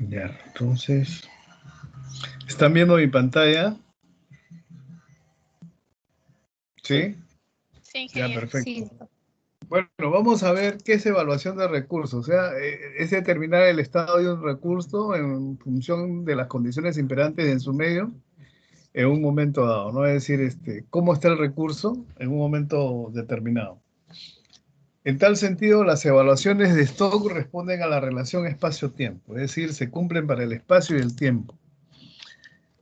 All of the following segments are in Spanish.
Ya, entonces, ¿están viendo mi pantalla? ¿Sí? Sí, Ya, ingeniero. perfecto. Bueno, vamos a ver qué es evaluación de recursos. O sea, es determinar el estado de un recurso en función de las condiciones imperantes en su medio en un momento dado, ¿no? Es decir, cómo está el recurso en un momento determinado. En tal sentido, las evaluaciones de stock responden a la relación espacio-tiempo, es decir, se cumplen para el espacio y el tiempo.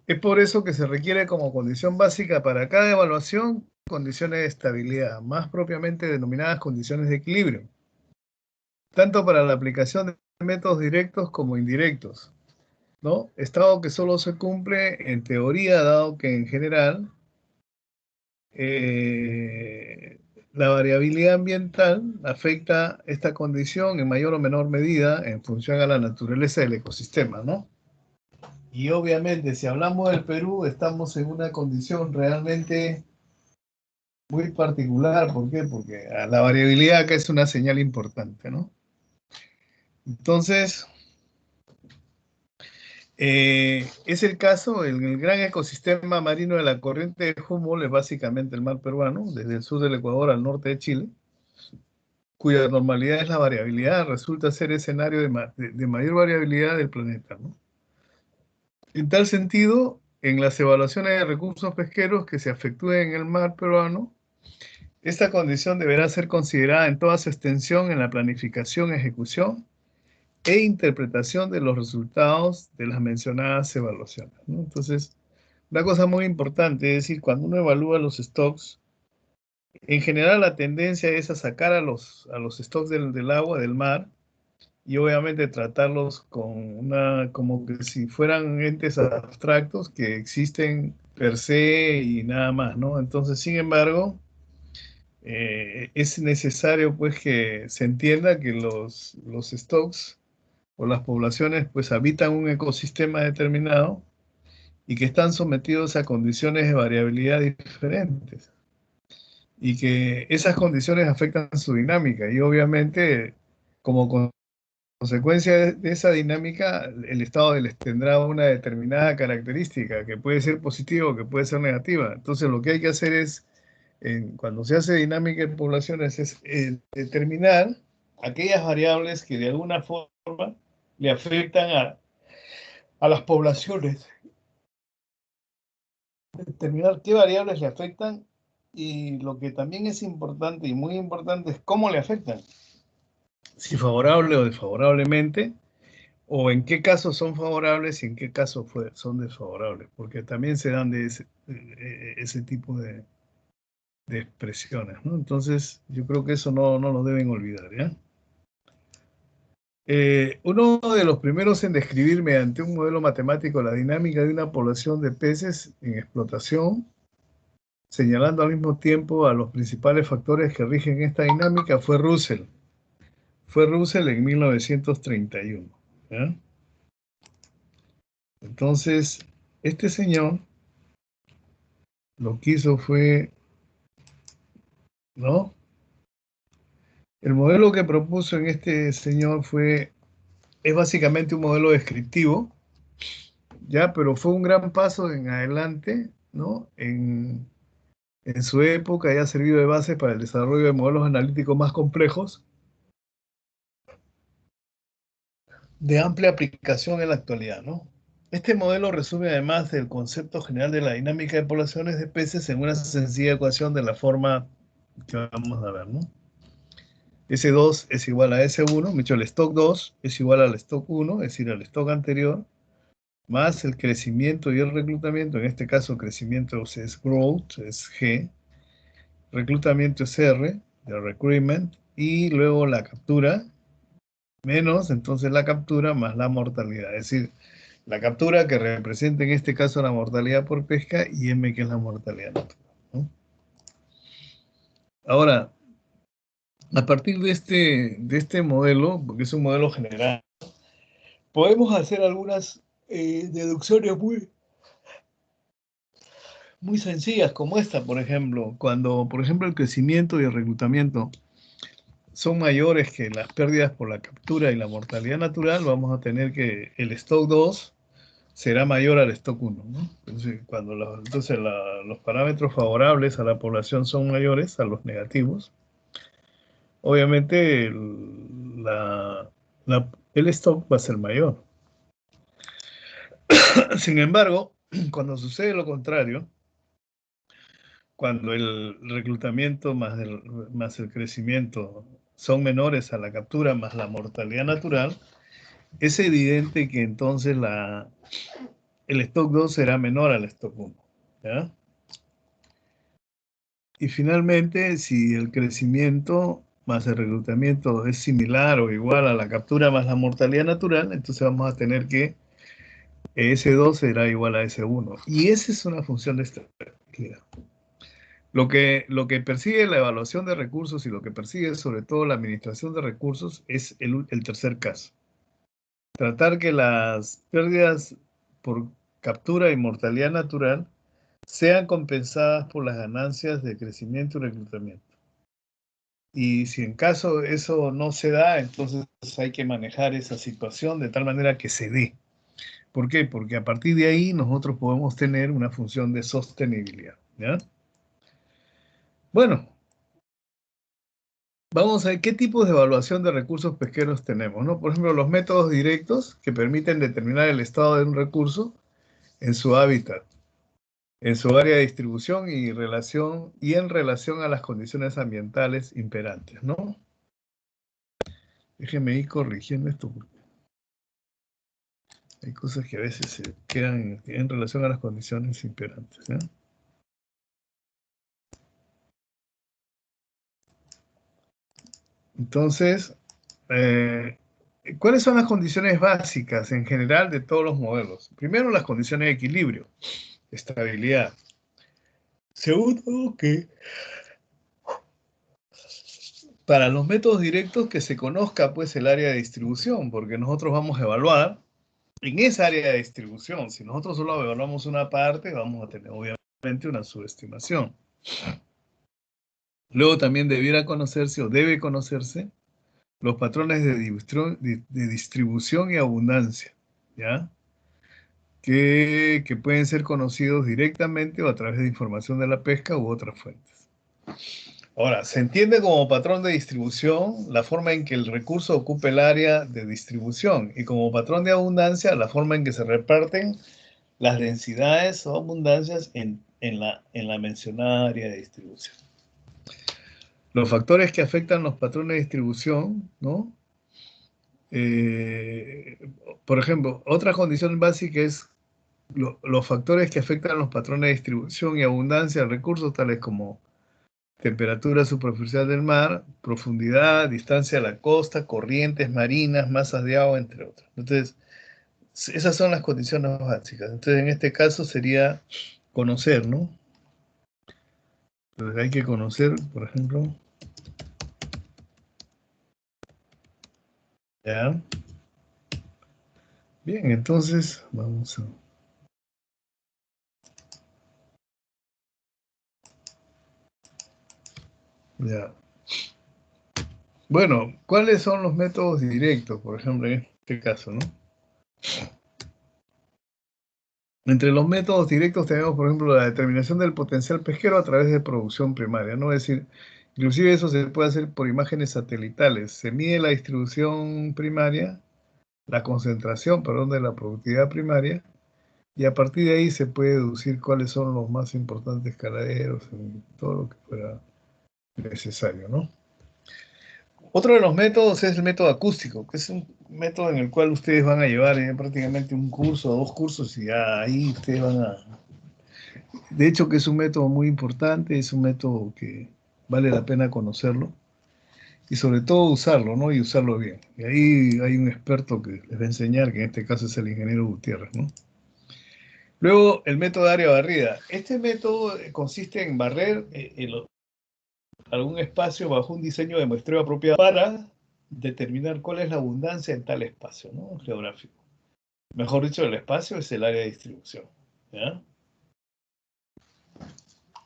Es por eso que se requiere como condición básica para cada evaluación condiciones de estabilidad, más propiamente denominadas condiciones de equilibrio, tanto para la aplicación de métodos directos como indirectos, ¿no? Estado que solo se cumple en teoría, dado que en general la variabilidad ambiental afecta esta condición en mayor o menor medida en función a la naturaleza del ecosistema, ¿no? Y obviamente, si hablamos del Perú, estamos en una condición realmente muy particular. ¿Por qué? Porque la variabilidad acá es una señal importante, ¿no? Entonces, es el caso, el gran ecosistema marino de la corriente de Humboldt es básicamente el mar peruano, desde el sur del Ecuador al norte de Chile, cuya normalidad es la variabilidad, resulta ser escenario de mayor variabilidad del planeta, ¿no? En tal sentido, en las evaluaciones de recursos pesqueros que se efectúen en el mar peruano, esta condición deberá ser considerada en toda su extensión en la planificación, ejecución e interpretación de los resultados de las mencionadas evaluaciones, ¿no? Entonces, una cosa muy importante es decir, cuando uno evalúa los stocks, en general la tendencia es a sacar a los stocks del agua, del mar, y obviamente tratarlos como que si fueran entes abstractos que existen per se y nada más, ¿no? Entonces, sin embargo, es necesario pues que se entienda que los stocks o las poblaciones pues habitan un ecosistema determinado y que están sometidos a condiciones de variabilidad diferentes y que esas condiciones afectan su dinámica y obviamente como consecuencia de esa dinámica el estado les tendrá una determinada característica que puede ser positiva o que puede ser negativa. Entonces lo que hay que hacer es cuando se hace dinámica en poblaciones es determinar aquellas variables que de alguna forma le afectan a las poblaciones. Determinar qué variables le afectan y lo que también es importante y muy importante es cómo le afectan. Si favorable o desfavorablemente, o en qué casos son favorables y en qué casos son desfavorables, porque también se dan de ese tipo de expresiones, ¿no? Entonces, yo creo que eso no lo deben olvidar, ¿ya? Uno de los primeros en describir mediante un modelo matemático la dinámica de una población de peces en explotación, señalando al mismo tiempo a los principales factores que rigen esta dinámica, fue Russell. Fue Russell en 1931, ¿ya? Entonces, este señor lo que hizo fue, ¿no? El modelo que propuso en este señor es básicamente un modelo descriptivo, ya, pero fue un gran paso en adelante, ¿no? En su época ya ha servido de base para el desarrollo de modelos analíticos más complejos, de amplia aplicación en la actualidad, ¿no? Este modelo resume además el concepto general de la dinámica de poblaciones de peces en una sencilla ecuación de la forma que vamos a ver, ¿no? S2 es igual a S1, me hecho el stock 2 es igual al stock 1, es decir, al stock anterior, más el crecimiento y el reclutamiento, en este caso crecimiento es growth, es G, reclutamiento es R, de recruitment, y luego la captura, menos entonces la captura más la mortalidad, es decir, la captura que representa en este caso la mortalidad por pesca y M que es la mortalidad natural, ¿no? Ahora, a partir de este modelo, porque es un modelo general, podemos hacer algunas deducciones muy sencillas como esta, por ejemplo, cuando, por ejemplo, el crecimiento y el reclutamiento son mayores que las pérdidas por la captura y la mortalidad natural, vamos a tener que el stock 2 será mayor al stock 1, ¿no? Entonces, cuando los parámetros favorables a la población son mayores a los negativos, obviamente el stock va a ser mayor. Sin embargo, cuando sucede lo contrario, cuando el reclutamiento más el crecimiento son menores a la captura más la mortalidad natural, es evidente que entonces el stock 2 será menor al stock 1, ¿ya? Y finalmente, si el crecimiento más el reclutamiento es similar o igual a la captura más la mortalidad natural, entonces vamos a tener que S2 será igual a S1. Y esa es una función de estabilidad. Lo que persigue la evaluación de recursos y lo que persigue sobre todo la administración de recursos es el tercer caso. Tratar que las pérdidas por captura y mortalidad natural sean compensadas por las ganancias de crecimiento y reclutamiento. Y si en caso eso no se da, entonces hay que manejar esa situación de tal manera que se dé. ¿Por qué? Porque a partir de ahí nosotros podemos tener una función de sostenibilidad, ¿ya? Bueno, vamos a ver qué tipos de evaluación de recursos pesqueros tenemos, ¿no? Por ejemplo, los métodos directos que permiten determinar el estado de un recurso en su hábitat, en su área de distribución y en relación a las condiciones ambientales imperantes, ¿no? Déjenme ir corrigiendo esto porque hay cosas que a veces se quedan en relación a las condiciones imperantes, ¿ya? Entonces, ¿cuáles son las condiciones básicas en general de todos los modelos? Primero, las condiciones de equilibrio, estabilidad. Segundo, que para los métodos directos que se conozca pues el área de distribución, porque nosotros vamos a evaluar en esa área de distribución. Si nosotros solo evaluamos una parte, vamos a tener obviamente una subestimación. Luego también debiera conocerse o debe conocerse los patrones de distribución y abundancia, ¿ya? Que pueden ser conocidos directamente o a través de información de la pesca u otras fuentes. Ahora, se entiende como patrón de distribución la forma en que el recurso ocupa el área de distribución y como patrón de abundancia la forma en que se reparten las densidades o abundancias en la mencionada área de distribución. Los factores que afectan los patrones de distribución, ¿no? Eh, por ejemplo, otra condición básica es los factores que afectan los patrones de distribución y abundancia de recursos, tales como temperatura superficial del mar, profundidad, distancia a la costa, corrientes marinas, masas de agua, entre otras. Entonces, esas son las condiciones básicas. Entonces, en este caso sería conocer, ¿no? Entonces, hay que conocer, por ejemplo, ¿ya? Bien, entonces, vamos a... Ya. Bueno, ¿cuáles son los métodos directos, por ejemplo, en este caso, ¿no? Entre los métodos directos tenemos, por ejemplo, la determinación del potencial pesquero a través de producción primaria, ¿no? Es decir, inclusive eso se puede hacer por imágenes satelitales. Se mide la distribución primaria, la concentración, perdón, de la productividad primaria, y a partir de ahí se puede deducir cuáles son los más importantes caladeros y todo lo que fuera necesario, ¿no? Otro de los métodos es el método acústico, que es un método en el cual ustedes van a llevar prácticamente un curso o dos cursos y ya ahí ustedes van a... De hecho, que es un método muy importante, es un método que vale la pena conocerlo y sobre todo usarlo, ¿no? Y usarlo bien. Y ahí hay un experto que les va a enseñar, que en este caso es el ingeniero Gutiérrez, ¿no? Luego, el método de área barrida. Este método consiste en barrer algún espacio bajo un diseño de muestreo apropiado para determinar cuál es la abundancia en tal espacio, ¿no? Geográfico. Mejor dicho, el espacio es el área de distribución, ¿ya?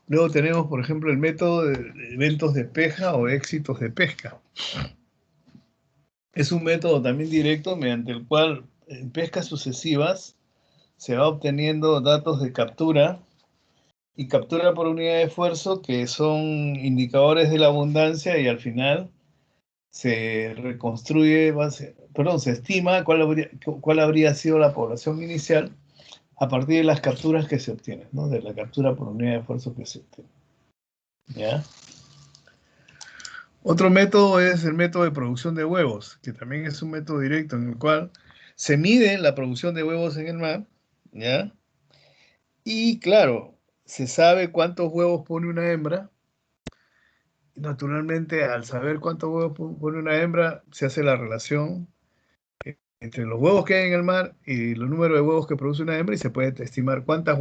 Luego tenemos, por ejemplo, el método de eventos de pesca o éxitos de pesca. Es un método también directo mediante el cual en pescas sucesivas se va obteniendo datos de captura y captura por unidad de esfuerzo que son indicadores de la abundancia y al final se reconstruye, perdón, se estima cuál habría sido la población inicial a partir de las capturas que se obtienen, ¿no? De la captura por unidad de esfuerzo que se obtiene. ¿Ya? Otro método es el método de producción de huevos, que también es un método directo en el cual se mide la producción de huevos en el mar, ¿ya? Y claro, se sabe cuántos huevos pone una hembra. Naturalmente, al saber cuántos huevos pone una hembra, se hace la relación entre los huevos que hay en el mar y el número de huevos que produce una hembra y se puede estimar cuántas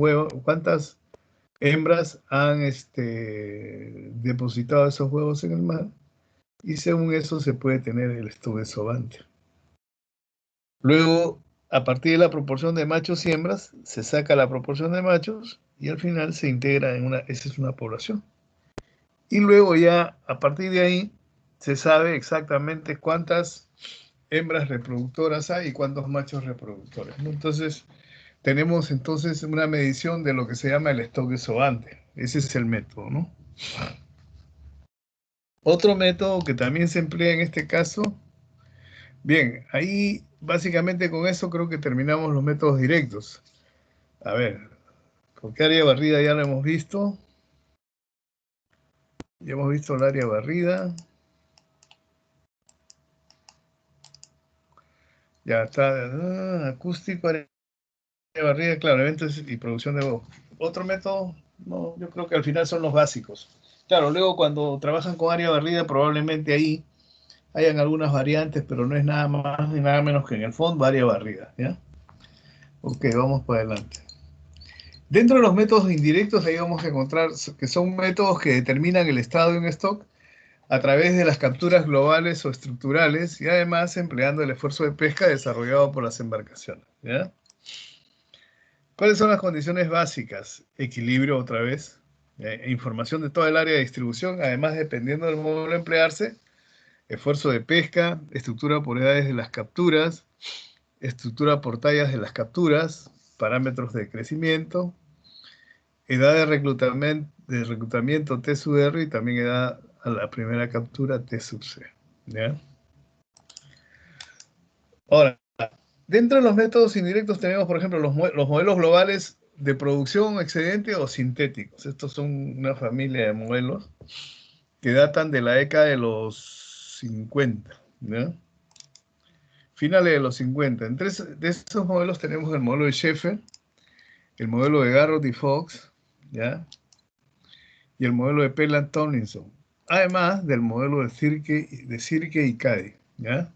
hembras han depositado esos huevos en el mar y según eso se puede tener el stock desovante. Luego, a partir de la proporción de machos y hembras, se saca la proporción de machos y al final se integra en esa es una población. Y luego ya, a partir de ahí, se sabe exactamente cuántas hembras reproductoras hay y cuántos machos reproductores, ¿no? Entonces, tenemos entonces una medición de lo que se llama el stock desovante. Ese es el método, ¿no? Otro método que también se emplea en este caso, bien, ahí básicamente con eso creo que terminamos los métodos directos. A ver, porque área barrida ya lo hemos visto. Ya hemos visto el área barrida. Ya está. Acústico, área barrida, claro, eventos y producción de voz. Otro método, no, yo creo que al final son los básicos. Claro, luego cuando trabajan con área barrida, probablemente ahí hayan algunas variantes, pero no es nada más ni nada menos que en el fondo área barrida, ¿ya? Ok, vamos para adelante. Dentro de los métodos indirectos, ahí vamos a encontrar que son métodos que determinan el estado de un stock a través de las capturas globales o estructurales y además empleando el esfuerzo de pesca desarrollado por las embarcaciones, ¿ya? ¿Cuáles son las condiciones básicas? Equilibrio otra vez, información de toda el área de distribución, además dependiendo del modelo a emplearse, esfuerzo de pesca, estructura por edades de las capturas, estructura por tallas de las capturas, parámetros de crecimiento, edad de reclutamiento T sub R y también edad a la primera captura T sub C, ¿ya? Ahora, dentro de los métodos indirectos tenemos, por ejemplo, los modelos globales de producción excedente o sintéticos. Estos son una familia de modelos que datan de la década de los 50, ¿ya? Finales de los 50. Entre de estos modelos tenemos el modelo de Sheffer, el modelo de Garrott y Fox, ¿ya? Y el modelo de Pelland Tomlinson. Además del modelo de Sirke y Caddy, ¿ya?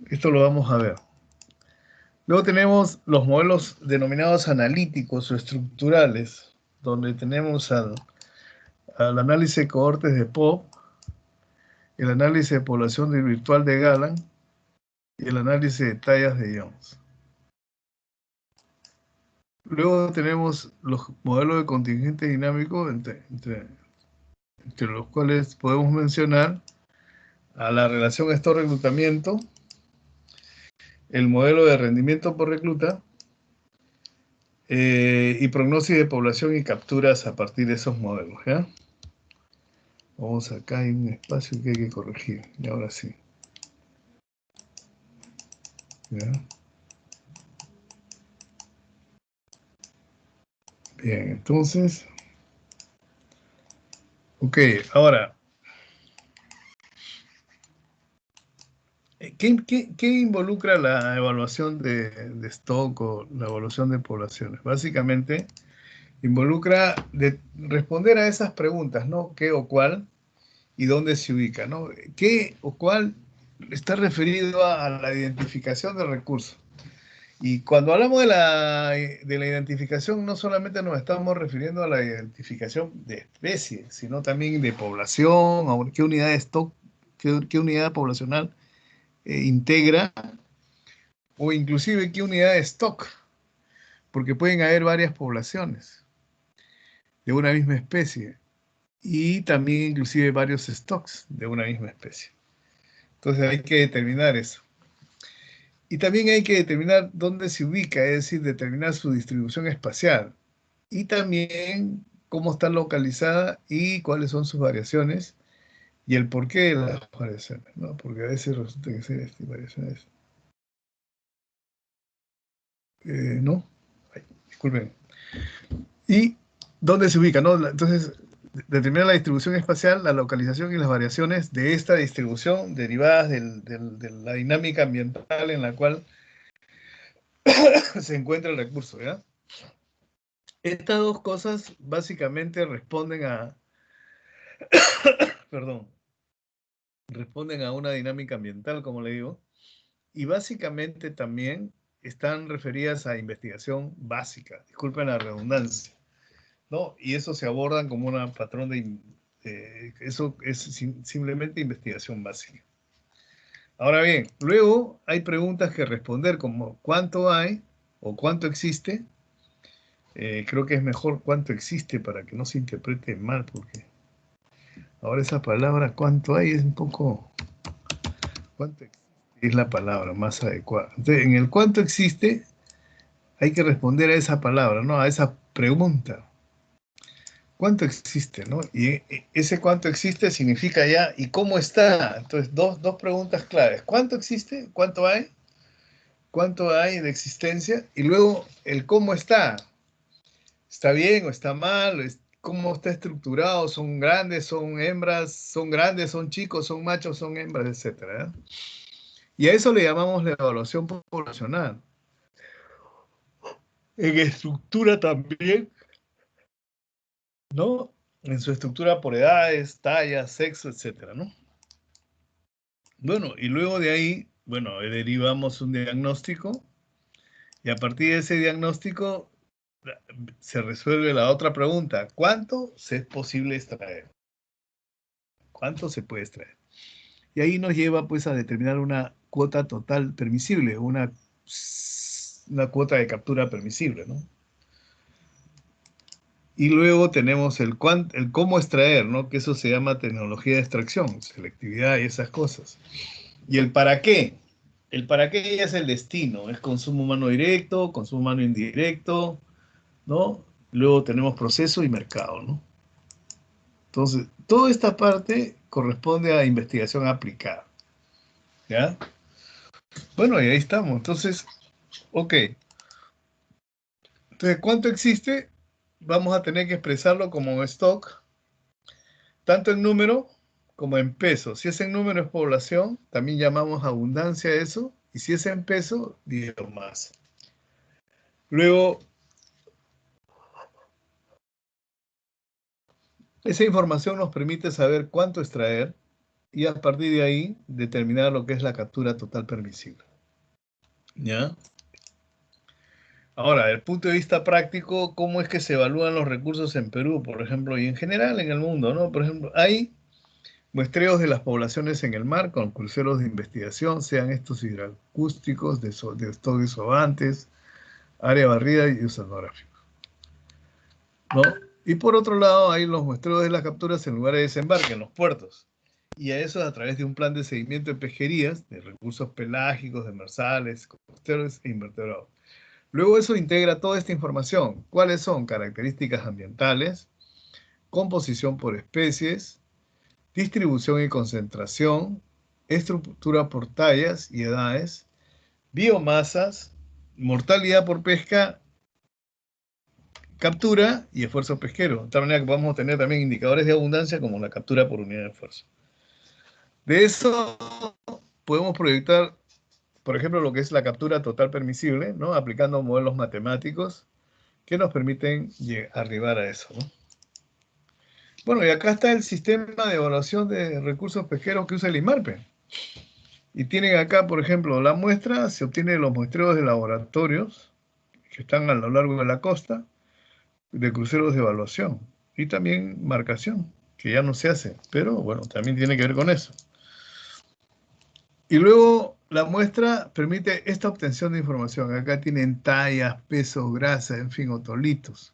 Esto lo vamos a ver. Luego tenemos los modelos denominados analíticos o estructurales, donde tenemos al análisis de cohortes de Pope, el análisis de población virtual de Galland y el análisis de tallas de Jones. Luego tenemos los modelos de contingente dinámico, entre los cuales podemos mencionar a la relación stock-reclutamiento, el modelo de rendimiento por recluta, y prognosis de población y capturas a partir de esos modelos, ¿ya? Vamos acá, hay un espacio que hay que corregir, y ahora sí. ¿Ya? Bien, entonces, ok, ahora, ¿qué involucra la evaluación de stock o la evaluación de poblaciones? Básicamente, involucra responder a esas preguntas, ¿no? ¿Qué o cuál? Y dónde se ubica, ¿no? ¿Qué o cuál está referido a la identificación de recursos? Y cuando hablamos de la identificación, no solamente nos estamos refiriendo a la identificación de especie, sino también de población, a qué unidad de stock, qué unidad poblacional integra, o inclusive qué unidad de stock, porque pueden haber varias poblaciones. de una misma especie y también inclusive varios stocks de una misma especie. Entonces hay que determinar eso. Y también hay que determinar dónde se ubica, es decir, determinar su distribución espacial. Y también cómo está localizada y cuáles son sus variaciones y el porqué de las variaciones, ¿no? Porque a veces resulta que ser variaciones. ¿No? Ay, disculpen. ¿Y dónde se ubica, no? Entonces, determinar la distribución espacial, la localización y las variaciones de esta distribución derivadas de la dinámica ambiental en la cual se encuentra el recurso, ¿ya? Estas dos cosas básicamente responden a, perdón, responden a una dinámica ambiental, como le digo, y básicamente también están referidas a investigación básica, disculpen la redundancia, ¿no? Y eso se abordan como un patrón de... eso es simplemente investigación básica. Ahora bien, luego hay preguntas que responder como ¿cuánto hay o cuánto existe? Creo que es mejor cuánto existe para que no se interprete mal, porque ahora esa palabra cuánto hay es un poco... ¿Cuánto existe? Es la palabra más adecuada. Entonces, en el cuánto existe hay que responder a esa palabra, ¿no? A esa pregunta. ¿Cuánto existe, no? Y ese cuánto existe significa ya, ¿y cómo está? Entonces, dos preguntas claves. ¿Cuánto existe? ¿Cuánto hay? ¿Cuánto hay de existencia? Y luego, el cómo está. ¿Está bien o está mal? ¿Cómo está estructurado? ¿Son grandes? ¿Son hembras? ¿Son grandes? ¿Son chicos? ¿Son machos? ¿Son hembras? Etcétera, ¿eh? Y a eso le llamamos la evaluación poblacional. En estructura también, ¿no? En su estructura por edades, tallas, sexo, etcétera, ¿no? Bueno, y luego de ahí, bueno, derivamos un diagnóstico y a partir de ese diagnóstico se resuelve la otra pregunta. ¿Cuánto es posible extraer? ¿Cuánto se puede extraer? Y ahí nos lleva pues a determinar una cuota total permisible, una cuota de captura permisible, ¿no? Y luego tenemos el cómo extraer, ¿no? Que eso se llama tecnología de extracción, selectividad y esas cosas. Y el para qué. El para qué ya es el destino, es consumo humano directo, consumo humano indirecto, ¿no? Luego tenemos proceso y mercado, ¿no? Entonces, toda esta parte corresponde a investigación aplicada, ¿ya? Bueno, y ahí estamos. Entonces, ok. Entonces, ¿cuánto existe? Vamos a tener que expresarlo como stock, tanto en número como en peso. Si es en número es población, también llamamos abundancia a eso, y si es en peso, biomasa. Luego, esa información nos permite saber cuánto extraer y a partir de ahí determinar lo que es la captura total permisible. ¿Ya? Ahora, desde el punto de vista práctico, ¿cómo es que se evalúan los recursos en Perú, por ejemplo, y en general en el mundo, ¿no? Por ejemplo, hay muestreos de las poblaciones en el mar con cruceros de investigación, sean estos hidroacústicos, de estudios sobantes, área barrida y oceanográficos, ¿no? Y por otro lado, hay los muestreos de las capturas en lugares de desembarque, en los puertos. Y a eso es a través de un plan de seguimiento de pesquerías, de recursos pelágicos, demersales, costeros e invertebrados. Luego eso integra toda esta información. ¿Cuáles son? Características ambientales, composición por especies, distribución y concentración, estructura por tallas y edades, biomasas, mortalidad por pesca, captura y esfuerzo pesquero. De tal manera que podemos tener también indicadores de abundancia como la captura por unidad de esfuerzo. De eso podemos proyectar, por ejemplo, lo que es la captura total permisible, ¿no? Aplicando modelos matemáticos que nos permiten arribar a eso, ¿no? Bueno, y acá está el sistema de evaluación de recursos pesqueros que usa el IMARPE. Y tienen acá, por ejemplo, la muestra, se obtiene de los muestreos de laboratorios que están a lo largo de la costa, de cruceros de evaluación y también marcación, que ya no se hace, pero bueno, también tiene que ver con eso. Y luego la muestra permite esta obtención de información. Acá tienen tallas, pesos, grasa, en fin, otolitos.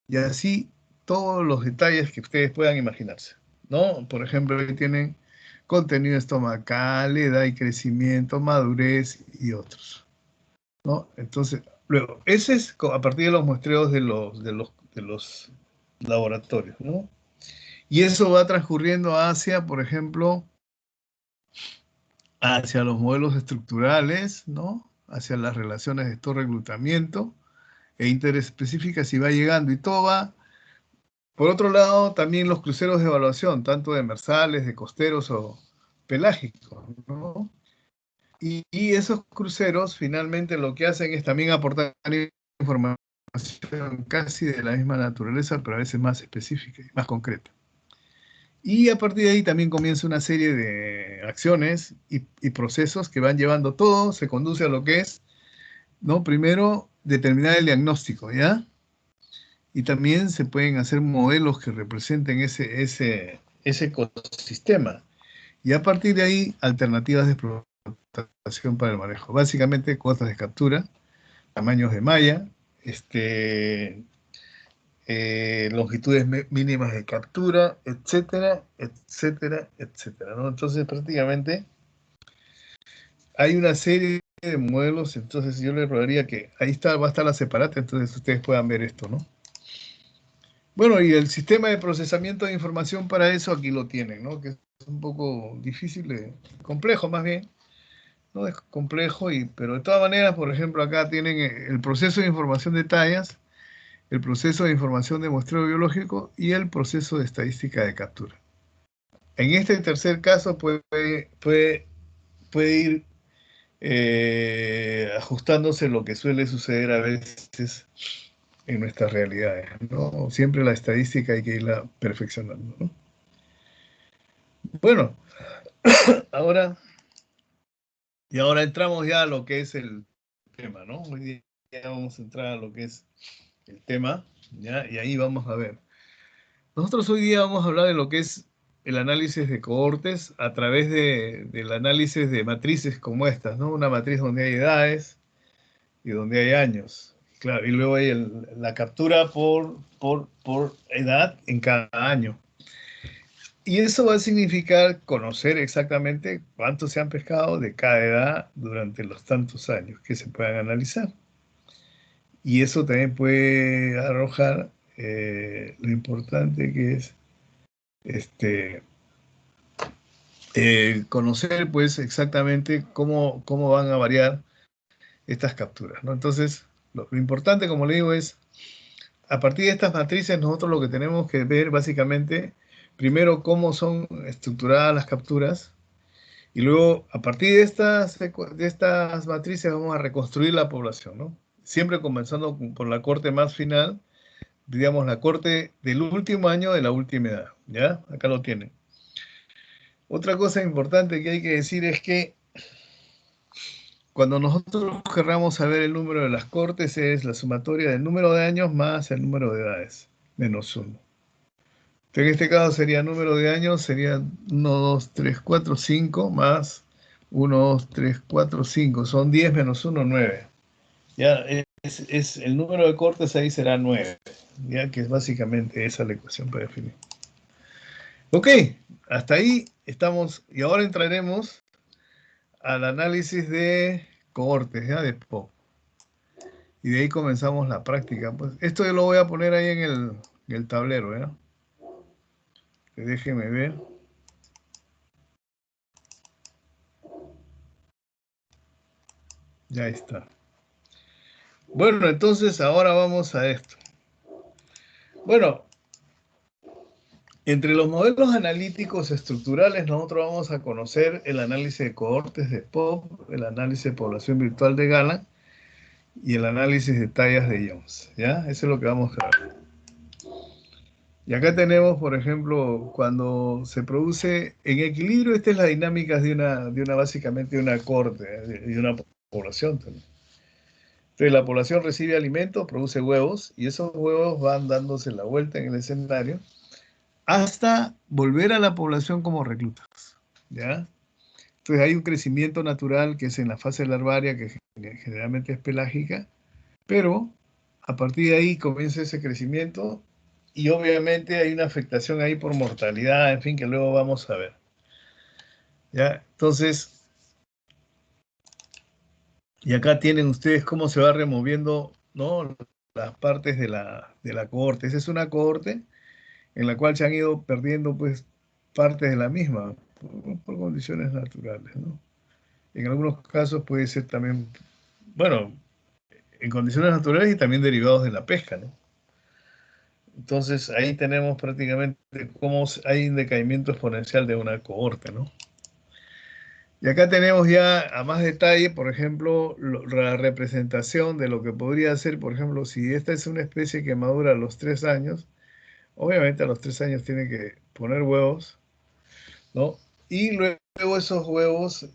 Y así todos los detalles que ustedes puedan imaginarse, ¿no? Por ejemplo, ahí tienen contenido estomacal, edad y crecimiento, madurez y otros, ¿no? Entonces, luego, ese es a partir de los muestreos de los laboratorios, ¿no? Y eso va transcurriendo hacia, por ejemplo, hacia los modelos estructurales, ¿no? Hacia las relaciones de reclutamiento e interespecíficas y va llegando. Y todo va, por otro lado, también los cruceros de evaluación, tanto demersales, de costeros o pelágicos, ¿no? Y esos cruceros finalmente lo que hacen es también aportar información casi de la misma naturaleza, pero a veces más específica y más concreta. Y a partir de ahí también comienza una serie de acciones y procesos que van llevando todo, se conduce a lo que es, ¿no? Primero, determinar el diagnóstico, ¿ya? Y también se pueden hacer modelos que representen ese ecosistema. Y a partir de ahí, alternativas de explotación para el manejo. Básicamente, cuotas de captura, tamaños de malla, longitudes mínimas de captura, etcétera, etcétera, etcétera, ¿no? Entonces, prácticamente hay una serie de modelos, entonces yo les rogaría que ahí está, va a estar la separata, entonces ustedes puedan ver esto, ¿no? Bueno, y el sistema de procesamiento de información para eso aquí lo tienen, ¿no? Que es un poco difícil, complejo más bien, ¿no? Es complejo, pero de todas maneras, por ejemplo, acá tienen el proceso de información de tallas, el proceso de información de muestreo biológico y el proceso de estadística de captura. En este tercer caso puede ir ajustándose lo que suele suceder a veces en nuestras realidades, ¿no? Siempre la estadística hay que irla perfeccionando, ¿no? Bueno, ahora entramos ya a lo que es el tema, ¿no? Hoy día ya vamos a entrar a lo que es el tema, ¿ya? Y ahí vamos a ver. Nosotros hoy día vamos a hablar de lo que es el análisis de cohortes a través del análisis de matrices como estas, ¿no? Una matriz donde hay edades y donde hay años. Claro, y luego hay la captura por edad en cada año. Y eso va a significar conocer exactamente cuántos se han pescado de cada edad durante los tantos años que se puedan analizar. Y eso también puede arrojar lo importante que es este, conocer pues exactamente cómo van a variar estas capturas, ¿no? Entonces, lo importante, como le digo, es a partir de estas matrices nosotros lo que tenemos que ver básicamente, primero cómo son estructuradas las capturas y luego a partir de estas matrices vamos a reconstruir la población, ¿no? Siempre comenzando por la corte más final, digamos la corte del último año de la última edad, ¿ya? Acá lo tienen. Otra cosa importante que hay que decir es que cuando nosotros querramos saber el número de las cortes es la sumatoria del número de años más el número de edades, menos 1. En este caso sería número de años, sería 1, 2, 3, 4, 5 más 1, 2, 3, 4, 5. Son 10 menos 1, 9. Ya el número de cortes ahí será 9, ya que es básicamente esa la ecuación para definir. Ok, hasta ahí estamos y ahora entraremos al análisis de cohortes, ya de POP. Y de ahí comenzamos la práctica. Pues esto yo lo voy a poner ahí en el tablero, ¿ya? Que déjeme ver. Ya está. Bueno, entonces ahora vamos a esto. Bueno, entre los modelos analíticos estructurales nosotros vamos a conocer el análisis de cohortes de POP, el análisis de población virtual de Galán y el análisis de tallas de Jones, ¿ya? Eso es lo que vamos a ver. Y acá tenemos, por ejemplo, cuando se produce en equilibrio, esta es la dinámica básicamente de una corte y de una población también. Entonces la población recibe alimento, produce huevos, y esos huevos van dándose la vuelta en el escenario hasta volver a la población como reclutas, ¿ya? Entonces hay un crecimiento natural que es en la fase larvaria, que generalmente es pelágica, pero a partir de ahí comienza ese crecimiento y obviamente hay una afectación ahí por mortalidad, en fin, que luego vamos a ver. ¿Ya? Entonces, y acá tienen ustedes cómo se va removiendo, ¿no? Las partes de la cohorte. Esa es una cohorte en la cual se han ido perdiendo, pues, partes de la misma por condiciones naturales, ¿no? En algunos casos puede ser también, bueno, en condiciones naturales y también derivados de la pesca, ¿no? Entonces ahí tenemos prácticamente cómo hay un decaimiento exponencial de una cohorte, ¿no? Y acá tenemos ya a más detalle, por ejemplo, la representación de lo que podría ser, por ejemplo, si esta es una especie que madura a los 3 años, obviamente a los 3 años tiene que poner huevos, ¿no? Y luego esos huevos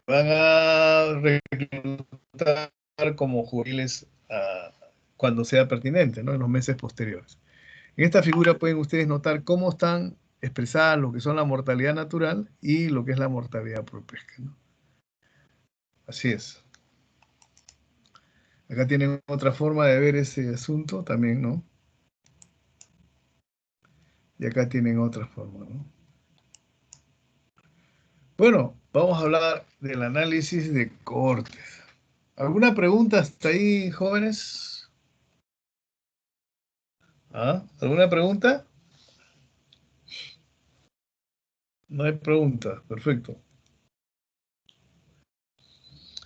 van a reclutar como juveniles cuando sea pertinente, ¿no? En los meses posteriores. En esta figura pueden ustedes notar cómo están expresadas lo que son la mortalidad natural y lo que es la mortalidad por pesca, ¿no? Así es. Acá tienen otra forma de ver ese asunto también, ¿no? Y acá tienen otra forma, ¿no? Bueno, vamos a hablar del análisis de cohortes. ¿Alguna pregunta hasta ahí, jóvenes? ¿Ah? ¿Alguna pregunta? No hay pregunta. Perfecto.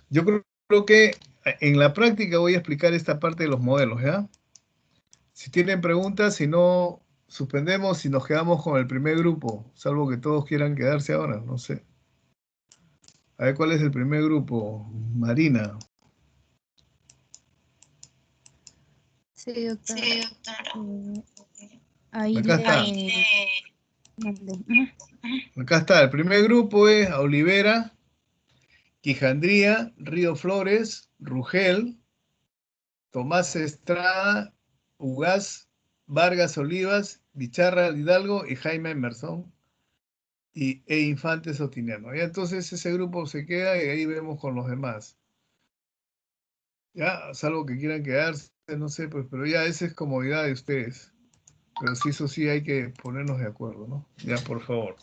Yo creo que en la práctica voy a explicar esta parte de los modelos, ¿ya? Si tienen preguntas, si no, suspendemos y nos quedamos con el primer grupo, salvo que todos quieran quedarse ahora, no sé. A ver, ¿cuál es el primer grupo? Marina. Sí, doctora. Ahí Acá está. mandé. Acá está. El primer grupo es Olivera, Quijandría, Río Flores, Rugel, Tomás Estrada, Ugaz, Vargas Olivas, Bicharra Hidalgo y Jaime Emerson e Infante Sotiniano. Ya entonces ese grupo se queda y ahí vemos con los demás. Ya, salvo que quieran quedarse, no sé, pues, pero ya esa es comodidad de ustedes. Pero sí, eso sí hay que ponernos de acuerdo, ¿no? Ya, por favor.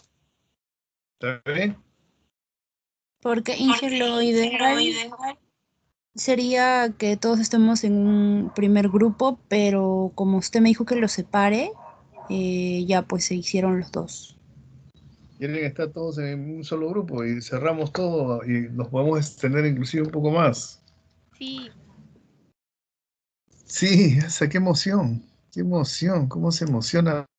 ¿Está bien? Porque lo ideal sería que todos estemos en un primer grupo, pero como usted me dijo que lo separe, ya pues se hicieron los dos. Quieren estar todos en un solo grupo y cerramos todo y nos podemos extender inclusive un poco más. Sí. Sí, esa, qué emoción, cómo se emociona